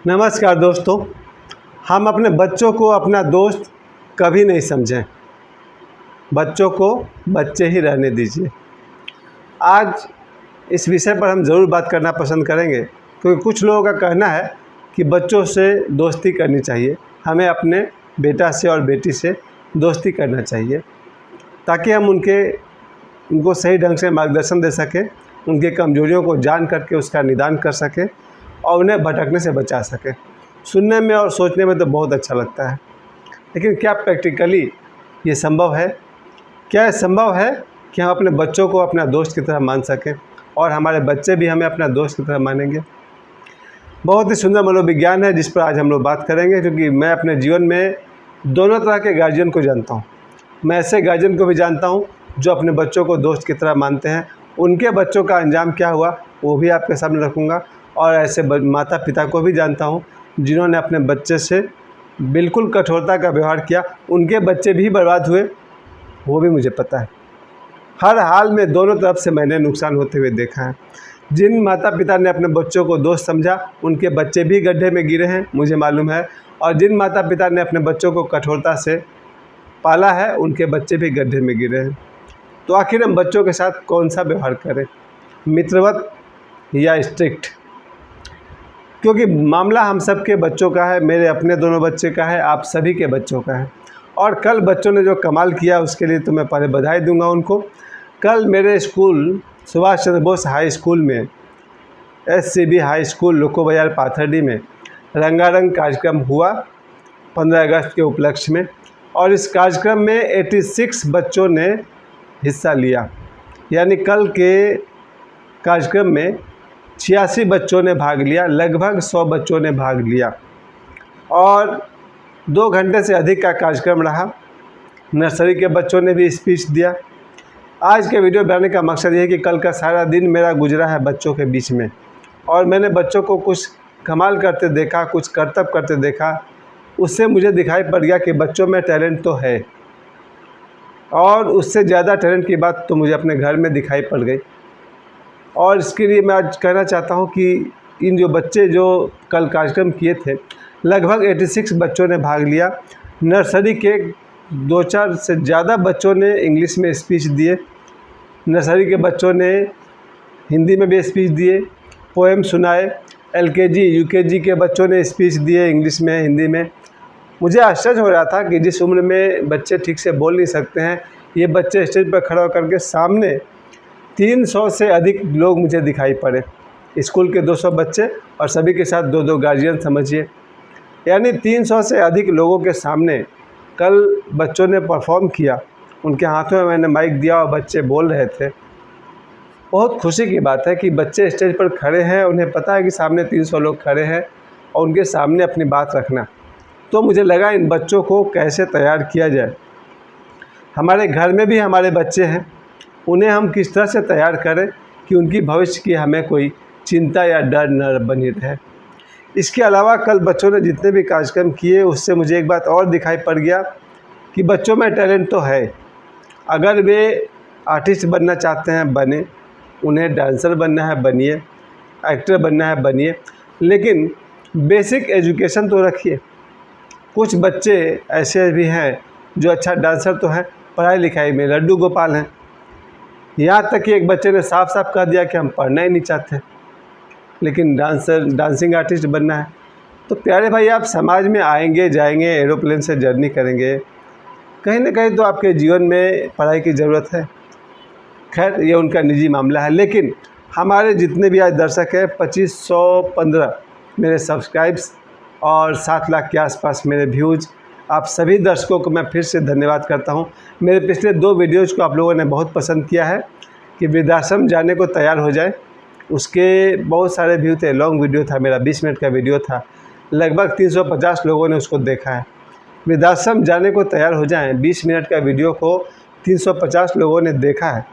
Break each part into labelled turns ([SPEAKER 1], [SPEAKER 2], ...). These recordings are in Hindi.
[SPEAKER 1] नमस्कार दोस्तों। हम अपने बच्चों को अपना दोस्त कभी नहीं समझें। बच्चों को बच्चे ही रहने दीजिए। आज इस विषय पर हम ज़रूर बात करना पसंद करेंगे, क्योंकि कुछ लोगों का कहना है कि बच्चों से दोस्ती करनी चाहिए, हमें अपने बेटा से और बेटी से दोस्ती करना चाहिए ताकि हम उनको सही ढंग से मार्गदर्शन दे सकें, उनकी कमजोरियों को जान करके उसका निदान कर सकें और उन्हें भटकने से बचा सकें। सुनने में और सोचने में तो बहुत अच्छा लगता है, लेकिन क्या प्रैक्टिकली ये संभव है? क्या ये संभव है कि हम अपने बच्चों को अपना दोस्त की तरह मान सकें और हमारे बच्चे भी हमें अपना दोस्त की तरह मानेंगे? बहुत ही सुंदर मनोविज्ञान है जिस पर आज हम लोग बात करेंगे, क्योंकि मैं अपने जीवन में दोनों तरह के गार्जियन को जानता हूँ। मैं ऐसे गार्जियन को भी जानता हूँ जो अपने बच्चों को दोस्त की तरह मानते हैं। उनके बच्चों का अंजाम क्या हुआ वो भी आपके सामने रखूँगा, और ऐसे माता पिता को भी जानता हूँ जिन्होंने अपने बच्चे से बिल्कुल कठोरता का व्यवहार किया, उनके बच्चे भी बर्बाद हुए, वो भी मुझे पता है। हर हाल में दोनों तरफ से मैंने नुकसान होते हुए देखा है। जिन माता पिता ने अपने बच्चों को दोस्त समझा उनके बच्चे भी गड्ढे में गिरे हैं, मुझे मालूम है, और जिन माता पिता ने अपने बच्चों को कठोरता से पाला है उनके बच्चे भी गड्ढे में गिरे हैं। तो आखिर हम बच्चों के साथ कौन सा व्यवहार करें, मित्रवत या स्ट्रिक्ट? क्योंकि मामला हम सब के बच्चों का है, मेरे अपने दोनों बच्चे का है, आप सभी के बच्चों का है। और कल बच्चों ने जो कमाल किया उसके लिए तो मैं पहले बधाई दूंगा उनको। कल मेरे school Subhash Chandra Bose high school में, SCB हाई स्कूल लोको बाजार पाथरडी में रंगारंग कार्यक्रम हुआ 15 अगस्त के उपलक्ष्य में, और इस कार्यक्रम में 86 बच्चों ने हिस्सा लिया। यानी कल के कार्यक्रम में 86 बच्चों ने भाग लिया, लगभग 100 बच्चों ने भाग लिया, और 2 घंटे से अधिक का कार्यक्रम रहा। नर्सरी के बच्चों ने भी स्पीच दिया। आज के वीडियो बनाने का मकसद ये है कि कल का सारा दिन मेरा गुजरा है बच्चों के बीच में, और मैंने बच्चों को कुछ कमाल करते देखा, कुछ करतब करते देखा। उससे मुझे दिखाई पड़ गया कि बच्चों में टैलेंट तो है, और उससे ज़्यादा टैलेंट की बात तो मुझे अपने घर में दिखाई पड़ गई। और इसके लिए मैं आज कहना चाहता हूँ कि इन जो बच्चे जो कल कार्यक्रम किए थे, लगभग 86 बच्चों ने भाग लिया। नर्सरी के 2-4 से ज़्यादा बच्चों ने इंग्लिश में स्पीच दिए, नर्सरी के बच्चों ने हिंदी में भी स्पीच दिए, पोएम सुनाए, LKG UKG के बच्चों ने स्पीच दिए इंग्लिश में, हिंदी में। मुझे आश्चर्य हो रहा था कि जिस उम्र में बच्चे ठीक से बोल नहीं सकते हैं, ये बच्चे स्टेज पर खड़ा होकर के सामने 300 से अधिक लोग मुझे दिखाई पड़े। स्कूल के 200 बच्चे और सभी के साथ 2-2 गार्जियन समझिए, यानी 300 से अधिक लोगों के सामने कल बच्चों ने परफॉर्म किया। उनके हाथों में मैंने माइक दिया और बच्चे बोल रहे थे। बहुत खुशी की बात है कि बच्चे स्टेज पर खड़े हैं, उन्हें पता है कि सामने 300 लोग खड़े हैं और उनके सामने अपनी बात रखना। तो मुझे लगा इन बच्चों को कैसे तैयार किया जाए। हमारे घर में भी हमारे बच्चे हैं, उन्हें हम किस तरह से तैयार करें कि उनकी भविष्य की हमें कोई चिंता या डर न बनी रहे। इसके अलावा कल बच्चों ने जितने भी कार्यक्रम किए उससे मुझे एक बात और दिखाई पड़ गया कि बच्चों में टैलेंट तो है। अगर वे आर्टिस्ट बनना चाहते हैं बने, उन्हें डांसर बनना है बनिए, एक्टर बनना है बनिए, लेकिन बेसिक एजुकेशन तो रखिए। कुछ बच्चे ऐसे भी हैं जो अच्छा डांसर तो हैं, पढ़ाई लिखाई में लड्डू गोपाल हैं। यहाँ तक कि एक बच्चे ने साफ साफ कह दिया कि हम पढ़ना ही नहीं चाहते, लेकिन डांसिंग आर्टिस्ट बनना है। तो प्यारे भाई, आप समाज में आएंगे जाएंगे, एरोप्लेन से जर्नी करेंगे, कहीं ना कहीं तो आपके जीवन में पढ़ाई की ज़रूरत है। खैर, ये उनका निजी मामला है, लेकिन हमारे जितने भी आज दर्शक हैं, 2515 मेरे सब्सक्राइब्स और 7 लाख के आसपास मेरे व्यूज़, आप सभी दर्शकों को मैं फिर से धन्यवाद करता हूं। मेरे पिछले 2 वीडियोज़ को आप लोगों ने बहुत पसंद किया है कि वृद्धाश्रम जाने को तैयार हो जाए। उसके बहुत सारे व्यू थे, लॉन्ग वीडियो था मेरा, 20 मिनट का वीडियो था, लगभग 350 लोगों ने उसको देखा है। वृद्धाश्रम जाने को तैयार हो जाएं, 20 मिनट का वीडियो को 350 लोगों ने देखा है,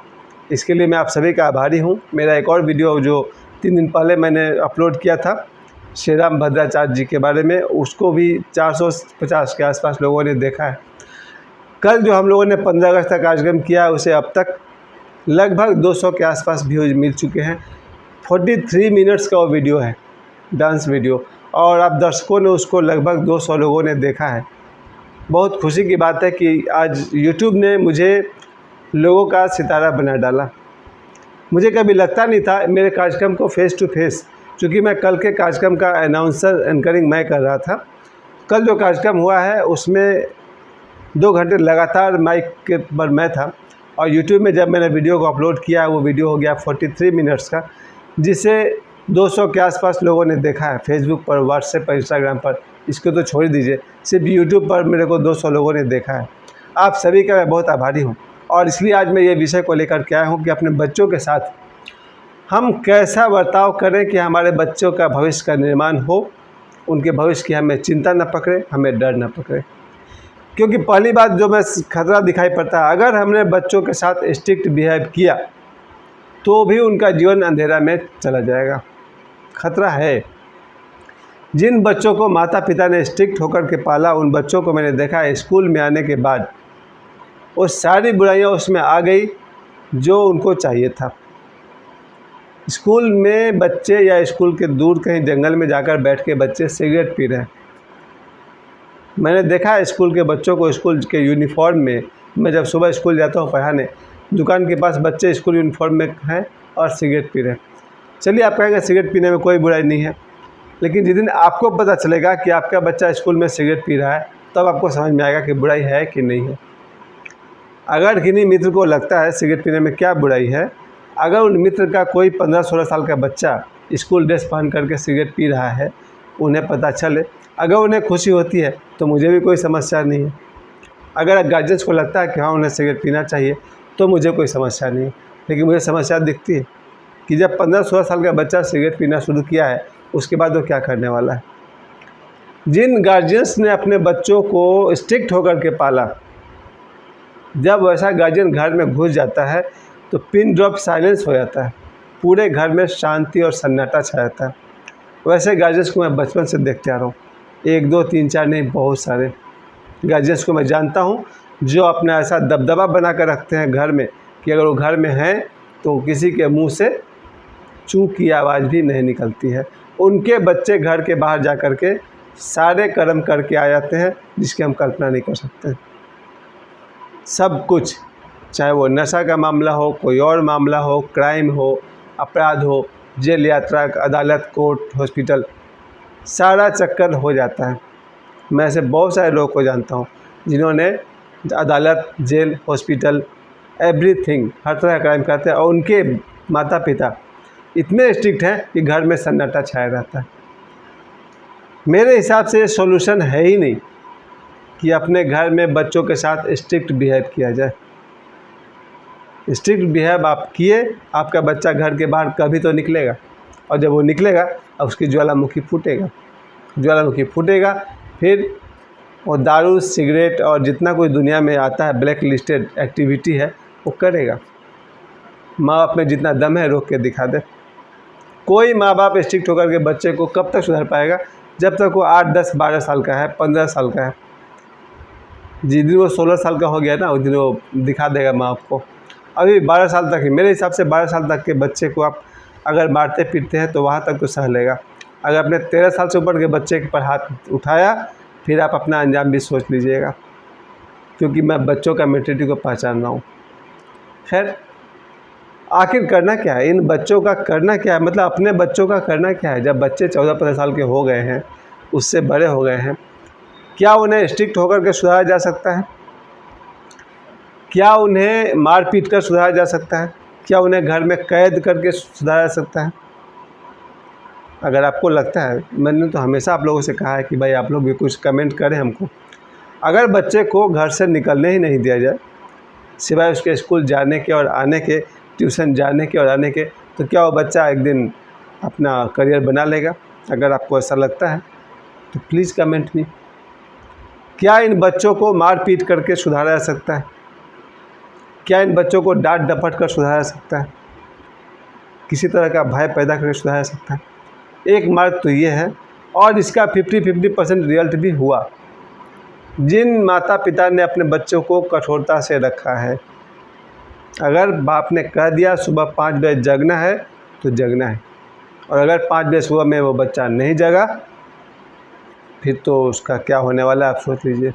[SPEAKER 1] इसके लिए मैं आप सभी का आभारी हूँ। मेरा एक और वीडियो जो 3 दिन पहले मैंने अपलोड किया था श्री राम भद्राचार्य जी के बारे में, उसको भी 450 के आसपास लोगों ने देखा है। कल जो हम लोगों ने 15 अगस्त का कार्यक्रम किया उसे अब तक लगभग 200 के आसपास व्यूज मिल चुके हैं। 43 मिनट्स का वो वीडियो है, डांस वीडियो, और आप दर्शकों ने उसको लगभग 200 लोगों ने देखा है। बहुत खुशी की बात है कि आज यूट्यूब ने मुझे लोगों का सितारा बना डाला। मुझे कभी लगता नहीं था मेरे कार्यक्रम को फेस टू फेस, क्योंकि मैं कल के कार्यक्रम का अनाउंसर एंकरिंग मैं कर रहा था। कल जो कार्यक्रम हुआ है उसमें 2 घंटे लगातार माइक के पर मैं था, और यूट्यूब में जब मैंने वीडियो को अपलोड किया वो वीडियो हो गया 43 मिनट्स का, जिसे 200 के आसपास लोगों ने देखा है फेसबुक पर, व्हाट्सएप पर, इंस्टाग्राम पर। इसको तो छोड़ दीजिए, सिर्फ यूट्यूब पर मेरे को 200 लोगों ने देखा है। आप सभी का मैं बहुत आभारी हूँ, और इसलिए आज मैं ये विषय को लेकर के आया हूँ कि अपने बच्चों के साथ हम कैसा बर्ताव करें कि हमारे बच्चों का भविष्य का निर्माण हो, उनके भविष्य की हमें चिंता न पकड़े, हमें डर न पकड़े। क्योंकि पहली बात जो मैं खतरा दिखाई पड़ता है, अगर हमने बच्चों के साथ स्ट्रिक्ट बिहेव किया तो भी उनका जीवन अंधेरा में चला जाएगा। खतरा है। जिन बच्चों को माता पिता ने स्ट्रिक्ट होकर के पाला, उन बच्चों को मैंने देखा है स्कूल में आने के बाद वो सारी बुराइयां उसमें आ गई जो उनको चाहिए था। स्कूल में बच्चे या स्कूल के दूर कहीं जंगल में जाकर बैठ के बच्चे सिगरेट पी रहे हैं। मैंने देखा है स्कूल के बच्चों को स्कूल के यूनिफॉर्म में, मैं जब सुबह स्कूल जाता हूँ पढ़ाने, दुकान के पास बच्चे स्कूल यूनिफॉर्म में हैं और सिगरेट पी रहे हैं। चलिए, आप कहेंगे सिगरेट पीने में कोई बुराई नहीं है, लेकिन जिस दिन आपको पता चलेगा कि आपका बच्चा स्कूल में सिगरेट पी रहा है, तब आपको समझ में आएगा कि बुराई है कि नहीं है। अगर किन्हीं मित्र को लगता है सिगरेट पीने में क्या बुराई है, अगर उन मित्र का कोई 15-16 साल का बच्चा स्कूल ड्रेस पहन करके सिगरेट पी रहा है, उन्हें पता चले, अगर उन्हें खुशी होती है तो मुझे भी कोई समस्या नहीं है। अगर गार्जियंस को लगता है कि हाँ उन्हें सिगरेट पीना चाहिए तो मुझे कोई समस्या नहीं है। लेकिन मुझे समस्या दिखती है कि जब 15-16 साल का बच्चा सिगरेट पीना शुरू किया है, उसके बाद वो क्या करने वाला है। जिन गार्जियंस ने अपने बच्चों को स्ट्रिक्ट होकर के पाला, जब वैसा गार्जियन घर में घुस जाता है तो पिन ड्रॉप साइलेंस हो जाता है, पूरे घर में शांति और सन्नाटा छा जाता है। वैसे गार्जियंस को मैं बचपन से देखते आ रहा हूँ, 1, 2, 3, 4 नहीं, बहुत सारे गार्जियंस को मैं जानता हूँ जो अपना ऐसा दबदबा बना कर रखते हैं घर में कि अगर वो घर में हैं तो किसी के मुंह से चू की आवाज़ भी नहीं निकलती है। उनके बच्चे घर के बाहर जा कर के सारे कर्म करके आ जाते हैं जिसकी हम कल्पना नहीं कर सकते। सब कुछ, चाहे वो नशा का मामला हो, कोई और मामला हो, क्राइम हो, अपराध हो, जेल यात्रा, अदालत, कोर्ट, हॉस्पिटल, सारा चक्कर हो जाता है। मैं ऐसे बहुत सारे लोगों को जानता हूँ जिन्होंने अदालत, जेल, हॉस्पिटल, एवरीथिंग, हर तरह का क्राइम करते हैं, और उनके माता पिता इतने स्ट्रिक्ट हैं कि घर में सन्नाटा छाया रहता है। मेरे हिसाब से सॉल्यूशन है ही नहीं कि अपने घर में बच्चों के साथ स्ट्रिक्ट बिहेव किया जाए। स्ट्रिक्ट बिहेव आप किए, आपका बच्चा घर के बाहर कभी तो निकलेगा, और जब वो निकलेगा अब उसकी ज्वालामुखी फूटेगा। ज्वालामुखी फूटेगा, फिर वो दारू, सिगरेट और जितना कोई दुनिया में आता है ब्लैक लिस्टेड एक्टिविटी है वो करेगा। माँ बाप में जितना दम है रोक के दिखा दे। कोई माँ बाप स्ट्रिक्ट होकर के बच्चे को कब तक सुधार पाएगा? जब तक वो 8, 10, 12 साल का है, 15 साल का है। जिस दिन वो 16 साल का हो गया ना, उस दिन वो दिखा देगा माँ बाप को। अभी 12 साल तक ही, मेरे हिसाब से 12 साल तक के बच्चे को आप अगर मारते पीटते हैं तो वहाँ तक तो सह लेगा। अगर अपने 13 साल से ऊपर के बच्चे के पर हाथ उठाया, फिर आप अपना अंजाम भी सोच लीजिएगा, क्योंकि मैं बच्चों का मेंटेलिटी को पहचान रहा हूँ। खैर, आखिर करना क्या है? इन बच्चों का करना क्या है? मतलब अपने बच्चों का करना क्या है? जब बच्चे 14-15 साल के हो गए हैं, उससे बड़े हो गए हैं, क्या उन्हें स्ट्रिक्ट होकर के सुधारा जा सकता है? क्या उन्हें मार पीट कर सुधारा जा सकता है? क्या उन्हें घर में कैद करके सुधारा जा सकता है? अगर आपको लगता है, मैंने तो हमेशा आप लोगों से कहा है कि भाई आप लोग भी कुछ कमेंट करें हमको। अगर बच्चे को घर से निकलने ही नहीं दिया जाए, सिवाय उसके स्कूल जाने के और आने के, ट्यूशन जाने के और आने के, तो क्या वो बच्चा एक दिन अपना करियर बना लेगा? अगर आपको ऐसा लगता है तो प्लीज़ कमेंट मी। क्या इन बच्चों को मार पीट करके सुधारा जा सकता है? क्या इन बच्चों को डांट डपट कर सुधारा जा सकता है? किसी तरह का भय पैदा करके सुधारा जा सकता है? एक मार्ग तो ये है, और इसका 50% रिजल्ट भी हुआ। जिन माता पिता ने अपने बच्चों को कठोरता से रखा है, अगर बाप ने कह दिया सुबह 5 बजे जगना है तो जगना है, और अगर 5 बजे सुबह में वो बच्चा नहीं जगा फिर तो उसका क्या होने वाला है आप सोच लीजिए।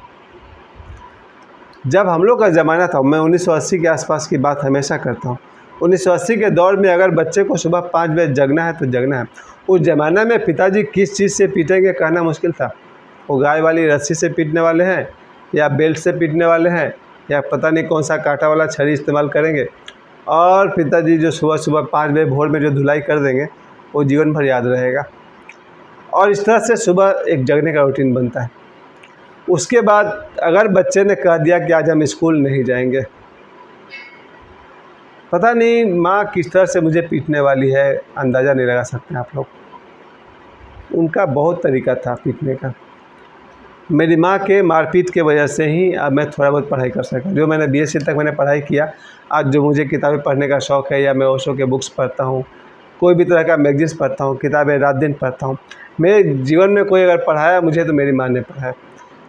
[SPEAKER 1] जब हम लोग का ज़माना था, मैं 1980 के आसपास की बात हमेशा करता हूँ, 1980 के दौर में अगर बच्चे को सुबह 5 बजे जगना है तो जगना है। उस ज़माना में पिताजी किस चीज़ से पीटेंगे कहना मुश्किल था। वो गाय वाली रस्सी से पीटने वाले हैं या बेल्ट से पीटने वाले हैं या पता नहीं कौन सा कांटा वाला छड़ी इस्तेमाल करेंगे, और पिताजी जो सुबह सुबह 5 बजे भोर में जो धुलाई कर देंगे वो जीवन भर याद रहेगा। और इस तरह से सुबह एक जगने का रूटीन बनता है। उसके बाद अगर बच्चे ने कह दिया कि आज हम स्कूल नहीं जाएंगे, पता नहीं माँ किस तरह से मुझे पीटने वाली है, अंदाज़ा नहीं लगा सकते आप लोग। उनका बहुत तरीका था पीटने का। मेरी माँ के मारपीट के वजह से ही अब मैं थोड़ा बहुत पढ़ाई कर सका। जो मैंने BSc तक मैंने पढ़ाई किया, आज जो मुझे किताबें पढ़ने का शौक़ है, या मैं ओशो के बुक्स पढ़ता हूँ, कोई भी तरह का मैगजीन्स पढ़ता हूँ, किताबें रात दिन पढ़ता हूँ। मेरे जीवन में कोई अगर पढ़ाया मुझे तो मेरी माँ ने पढ़ाया।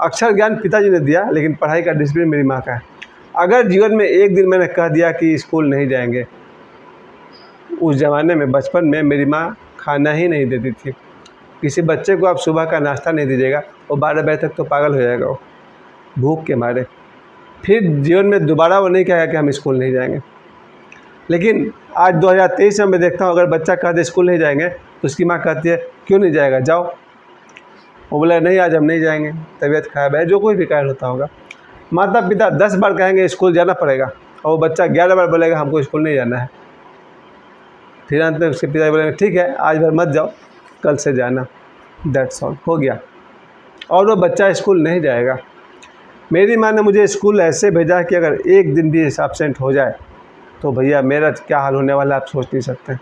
[SPEAKER 1] अक्षर ज्ञान पिताजी ने दिया, लेकिन पढ़ाई का डिसिप्लिन मेरी माँ का है। अगर जीवन में एक दिन मैंने कह दिया कि स्कूल नहीं जाएंगे, उस ज़माने में बचपन में मेरी माँ खाना ही नहीं देती थी। किसी बच्चे को आप सुबह का नाश्ता नहीं दीजिएगा, वो 12 बजे तक तो पागल हो जाएगा वो भूख के मारे। फिर जीवन में दोबारा वो नहीं कहेगा कि हम स्कूल नहीं जाएंगे। लेकिन आज 2023 में मैं देखता हूँ, अगर बच्चा कह दे स्कूल नहीं जाएंगे तो उसकी माँ कहती है क्यों नहीं जाएगा, जाओ। वो बोला नहीं आज हम नहीं जाएंगे, तबीयत खराब है, जो कोई भी कारण होता होगा। माता पिता 10 बार कहेंगे स्कूल जाना पड़ेगा, और वो बच्चा 11 बार बोलेगा हमको स्कूल नहीं जाना है। फिर अंत में उसके पिता बोलेंगे ठीक है आज भर मत जाओ, कल से जाना, दैट्स ऑल, हो गया। और वो बच्चा स्कूल नहीं जाएगा। मेरी माँ ने मुझे स्कूल ऐसे भेजा कि अगर एक दिन भी एब्सेंट हो जाए तो भैया मेरा क्या हाल होने वाला है आप सोच नहीं सकते।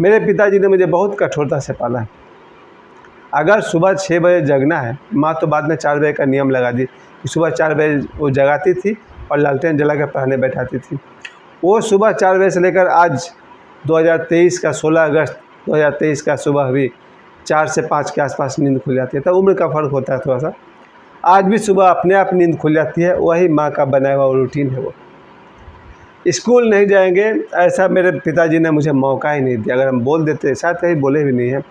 [SPEAKER 1] मेरे पिताजी ने मुझे बहुत कठोरता से पाला है। अगर सुबह 6 बजे जगना है, माँ तो बाद में 4 बजे का नियम लगा दी कि सुबह 4 बजे वो जगाती थी और लालटेन जला कर पढ़ाने बैठाती थी। वो सुबह 4 बजे से लेकर आज 2023 का 16 अगस्त 2023 का सुबह भी 4 से 5 के आसपास नींद खुल जाती है। तब उम्र का फ़र्क होता है थोड़ा सा। आज भी सुबह अपने आप नींद खुल जाती है, वही माँ का बनाया हुआ रूटीन है। वो स्कूल नहीं जाएंगे ऐसा मेरे पिताजी ने मुझे मौका ही नहीं दिया। अगर हम बोल देते, शायद कहीं बोले भी नहीं हैं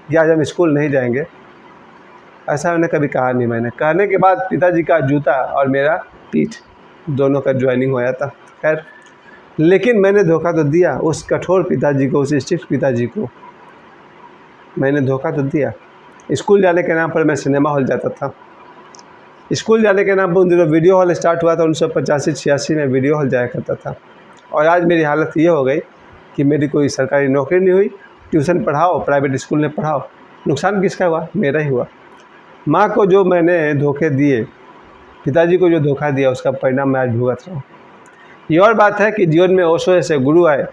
[SPEAKER 1] कि आज हम स्कूल नहीं जाएंगे, ऐसा उन्होंने कभी कहा नहीं। मैंने कहने के बाद पिताजी का जूता और मेरा पीठ दोनों का ज्वाइनिंग होया था। खैर, लेकिन मैंने धोखा तो दिया उस कठोर पिताजी को, उस स्ट्रिक्ट पिताजी को मैंने धोखा तो दिया। स्कूल जाने के नाम पर मैं सिनेमा हॉल जाता था। स्कूल जाने के नाम पर उन दिनों वीडियो हॉल स्टार्ट हुआ था, 1985-86 में वीडियो हॉल जाया करता था। और आज मेरी हालत ये हो गई कि मेरी कोई सरकारी नौकरी नहीं हुई, ट्यूशन पढ़ाओ, प्राइवेट स्कूल में पढ़ाओ, नुकसान किसका हुआ? मेरा ही हुआ। माँ को जो मैंने धोखे दिए, पिताजी को जो धोखा दिया, उसका परिणाम मैं आज भुगत रहा हूँ। ये और बात है कि जीवन में ओशो जैसे गुरु आए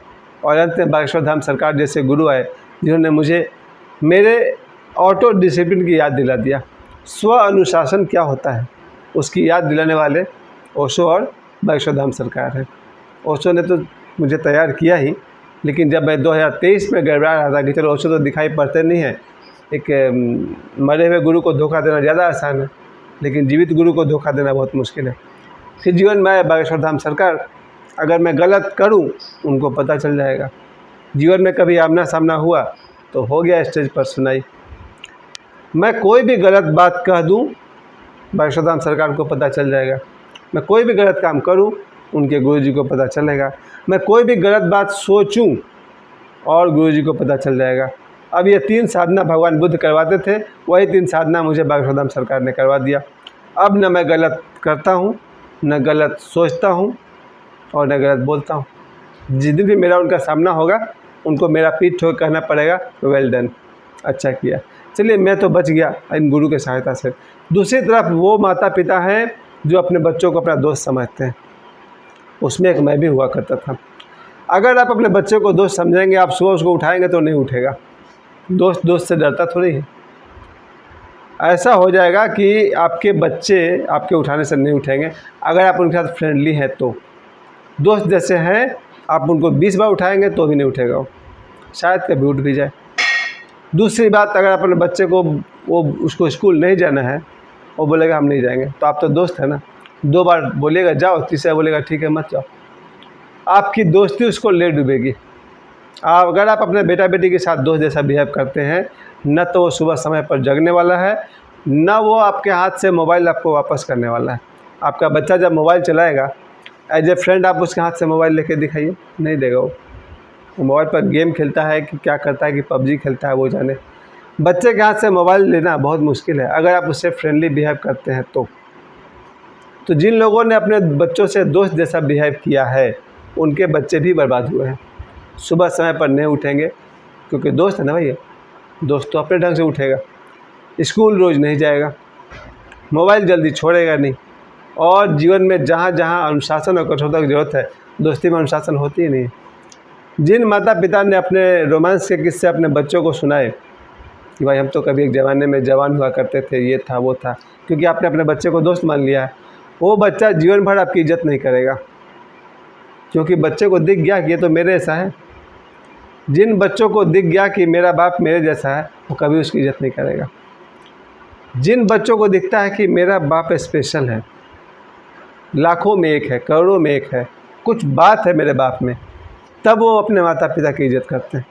[SPEAKER 1] और अंत में बागेश्वर धाम सरकार जैसे गुरु आए, जिन्होंने मुझे मेरे ऑटो डिसिप्लिन की याद दिला दिया। स्व अनुशासन क्या होता है उसकी याद दिलाने वाले ओशो और बागेश्वर धाम सरकार है। ओशो ने तो मुझे तैयार किया ही, लेकिन जब मैं 2023 में गड़बड़ा रहा था कि चलो ओशो तो दिखाई पड़ते नहीं है, एक मरे हुए गुरु को धोखा देना ज़्यादा आसान है, लेकिन जीवित गुरु को धोखा देना बहुत मुश्किल है। फिर जीवन में बागेश्वर धाम सरकार, अगर मैं गलत करूं उनको पता चल जाएगा। जीवन में कभी आमना सामना हुआ तो हो गया स्टेज पर सुनाई। मैं कोई भी गलत बात कह दूं, बागेश्वर धाम सरकार को पता चल जाएगा। मैं कोई भी गलत काम करूं, उनके गुरुजी को पता चलेगा। मैं कोई भी गलत बात सोचूं और गुरुजी को पता चल जाएगा। अब ये 3 साधना भगवान बुद्ध करवाते थे, वही 3 साधना मुझे बागेश्वर धाम सरकार ने करवा दिया। अब न मैं गलत करता हूँ, न गलत सोचता हूँ और न गलत बोलता हूँ। जिस दिन भी मेरा उनका सामना होगा, उनको मेरा पीठ ठोक कहना पड़ेगा वेल डन, अच्छा किया। चलिए मैं तो बच गया इन गुरु की सहायता से। दूसरी तरफ वो माता पिता हैं जो अपने बच्चों को अपना दोस्त समझते हैं। उसमें एक मैं भी हुआ करता था। अगर आप अपने बच्चे को दोस्त समझेंगे, आप सुबह उसको उठाएंगे तो नहीं उठेगा। दोस्त से डरता थोड़ी है। ऐसा हो जाएगा कि आपके बच्चे आपके उठाने से नहीं उठेंगे अगर आप उनके साथ फ्रेंडली हैं तो। दोस्त जैसे हैं, आप उनको 20 बार उठाएंगे तो भी नहीं उठेगा वो, शायद कभी उठ भी जाए। दूसरी बात, अगर आप अपने बच्चे को उसको स्कूल नहीं जाना है, वो बोलेगा हम नहीं जाएंगे, तो आप तो दोस्त है ना। 2 बार बोलेगा जाओ, तीसरा बोलेगा ठीक है मत जाओ, आपकी दोस्ती उसको ले डूबेगी। अगर आप अपने बेटा बेटी के साथ दोस्त जैसा बिहेव करते हैं, न तो वो सुबह समय पर जगने वाला है ना वो आपके हाथ से मोबाइल आपको वापस करने वाला है। आपका बच्चा जब मोबाइल चलाएगा, एज ए फ्रेंड आप उसके हाथ से मोबाइल लेके दिखाइए, नहीं देगा वो मोबाइल पर गेम खेलता है कि क्या करता है, कि पबजी खेलता है, वो जाने। बच्चे के हाथ से मोबाइल लेना बहुत मुश्किल है अगर आप उससे फ्रेंडली बिहेव करते हैं तो जिन लोगों ने अपने बच्चों से दोस्त जैसा बिहेव किया है, उनके बच्चे भी बर्बाद हुए हैं। सुबह समय पर नहीं उठेंगे, क्योंकि दोस्त है ना भैया, दोस्त तो अपने ढंग से उठेगा। स्कूल रोज़ नहीं जाएगा, मोबाइल जल्दी छोड़ेगा नहीं, और जीवन में जहाँ जहाँ अनुशासन और कठोरता की ज़रूरत है, दोस्ती में अनुशासन होती ही नहीं है। जिन माता पिता ने अपने रोमांस के किस्से अपने बच्चों को सुनाए कि भाई हम तो कभी एक ज़माने में जवान हुआ करते थे, ये था वो था, क्योंकि आपने अपने बच्चे को दोस्त मान लिया है, वो बच्चा जीवन भर आपकी इज्जत नहीं करेगा, क्योंकि बच्चे को दिख गया कि ये तो मेरे जैसा है। जिन बच्चों को दिख गया कि मेरा बाप मेरे जैसा है, वो कभी उसकी इज्जत नहीं करेगा। जिन बच्चों को दिखता है कि मेरा बाप स्पेशल है, लाखों में एक है, करोड़ों में एक है, कुछ बात है मेरे बाप में, तब वो अपने माता पिता की इज्जत करते हैं।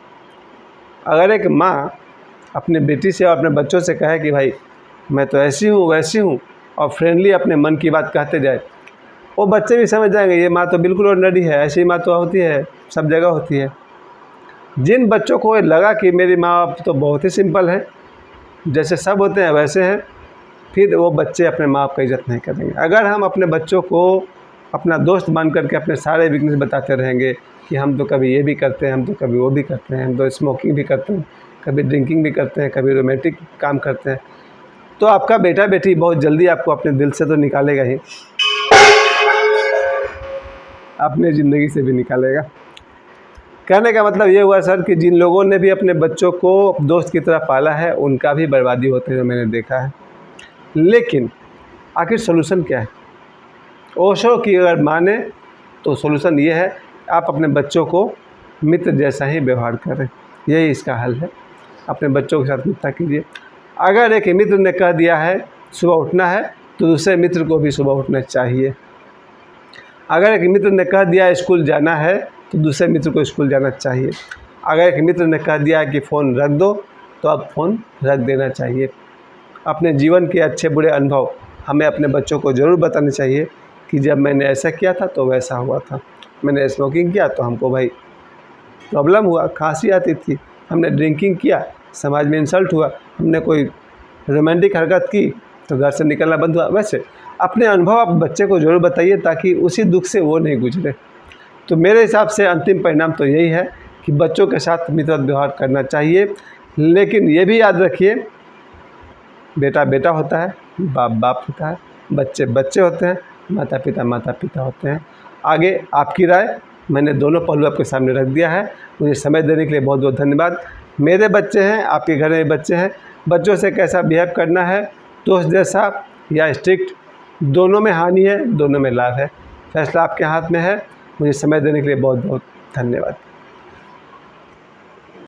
[SPEAKER 1] अगर एक माँ अपने बेटी से और अपने बच्चों से कहे कि भाई मैं तो ऐसी हूँ वैसी हूँ, और फ्रेंडली अपने मन की बात कहते जाए, वो बच्चे भी समझ जाएंगे ये माँ तो बिल्कुल ऑर्डिनरी है, ऐसी माँ तो होती है, सब जगह होती है। जिन बच्चों को लगा कि मेरी माँ तो बहुत ही सिंपल है, जैसे सब होते हैं वैसे हैं, फिर वो बच्चे अपने माँ बाप की इज्जत नहीं करेंगे। अगर हम अपने बच्चों को अपना दोस्त मान करके अपने सारे वीकनेस बताते रहेंगे कि हम तो कभी ये भी करते हैं, हम तो कभी वो भी करते हैं, हम तो स्मोकिंग भी करते हैं, कभी ड्रिंकिंग भी करते हैं, कभी रोमांटिक काम करते हैं, तो आपका बेटा बेटी बहुत जल्दी आपको अपने दिल से तो निकालेगा ही, अपने ज़िंदगी से भी निकालेगा। कहने का मतलब ये हुआ सर कि जिन लोगों ने भी अपने बच्चों को दोस्त की तरह पाला है, उनका भी बर्बादी होते हुए मैंने देखा है। लेकिन आखिर सोल्यूशन क्या है? ओशो की अगर माने तो सोल्यूशन ये है, आप अपने बच्चों को मित्र जैसा ही व्यवहार करें, यही इसका हल है। अपने बच्चों के साथ मित्रता कीजिए। अगर एक मित्र ने कह दिया है सुबह उठना है, तो दूसरे मित्र को भी सुबह उठना चाहिए। अगर एक मित्र ने कह दिया स्कूल जाना है, तो दूसरे मित्र को स्कूल जाना चाहिए। अगर एक मित्र ने कह दिया कि फ़ोन रख दो, तो अब फ़ोन रख देना चाहिए। अपने जीवन के अच्छे बुरे अनुभव हमें अपने बच्चों को ज़रूर बताने चाहिए कि जब मैंने ऐसा किया था तो वैसा हुआ था, मैंने स्मोकिंग किया तो हमको भाई प्रॉब्लम हुआ, खांसी आती थी, हमने ड्रिंकिंग किया, समाज में इंसल्ट हुआ, हमने कोई रोमांटिक हरकत की तो घर से निकलना बंद हुआ। वैसे अपने अनुभव आप बच्चे को ज़रूर बताइए, ताकि उसी दुख से वो नहीं गुजरे। तो मेरे हिसाब से अंतिम परिणाम तो यही है कि बच्चों के साथ मित्रवत व्यवहार करना चाहिए, लेकिन ये भी याद रखिए, बेटा बेटा होता है, बाप बाप होता है, बच्चे बच्चे होते हैं, माता पिता होते हैं। आगे आपकी राय, मैंने दोनों पहलू आपके सामने रख दिया है। मुझे समय देने के लिए बहुत बहुत धन्यवाद। मेरे बच्चे हैं, आपके घर में बच्चे हैं, बच्चों से कैसा बिहेव करना है, दोस्त जैसा या स्ट्रिक्ट, दोनों में हानि है, दोनों में लाभ है। फैसला आपके हाथ में है। मुझे समय देने के लिए बहुत बहुत धन्यवाद।